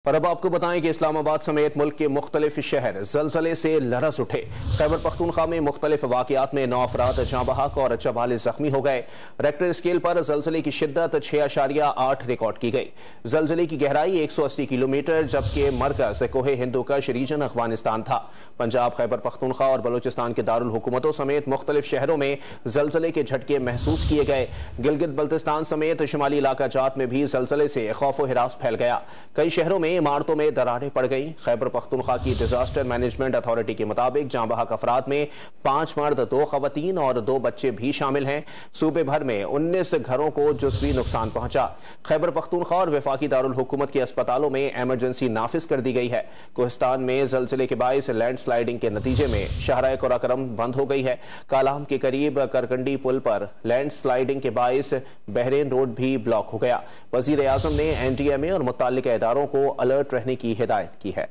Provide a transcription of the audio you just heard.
और अब आपको बताएं कि इस्लामाबाद समेत मुल्क के मुख्तलिफ शहर जलजले से लरस उठे। खैबर पख्तूनख्वा में मुख्तलिफ वाक़यात में 9 अफराद जाँ बहक और 44 जख्मी हो गए। रेक्टर स्केल पर जलजले की शिद्दत 6.8 रिकॉर्ड की गई। जलजले की गहराई 180 किलोमीटर, जबकि मरकज कोहे हिंदुकश रीजन अफगानिस्तान था। पंजाब, खैबर पख्तूनख्वा और बलूचिस्तान के दारुल हुकूमतों समेत मुख्तलिफ शहरों में जलजले के झटके महसूस किए गए। गिलगित बल्तिस्तान समेत शुमाली इलाका जात में भी जलजले से खौफ व हिरास फैल गया। कई शहरों में इमारतों में दरारें पड़ गई। खैबर पख्तूनख्वा की डिजास्टर मैनेजमेंट अथॉरिटी के मुताबिक जाँ बहक अफराद में 5 मर्द, 2 खवातीन और 2 बच्चे भी शामिल हैं। सूबे भर में 19 घरों को जुज़वी नुकसान पहुंचा। खैबर पख्तूनख्वा और वफाकी दारुल हुकूमत के अस्पतालों में एमरजेंसी नाफिज कर दी गई है। कोहिस्तान में जलजिले के बायस लैंडस्लाइडिंग के नतीजे में शाहराह कुराकरम बंद हो गई है। कालाम के करीब करकंडी पुल पर लैंडस्लाइडिंग के बायस बहरेन रोड भी ब्लॉक हो गया। वजीर आजम ने NDMA और मुत्तल्लिका इदारों को अलर्ट रहने की हिदायत की है।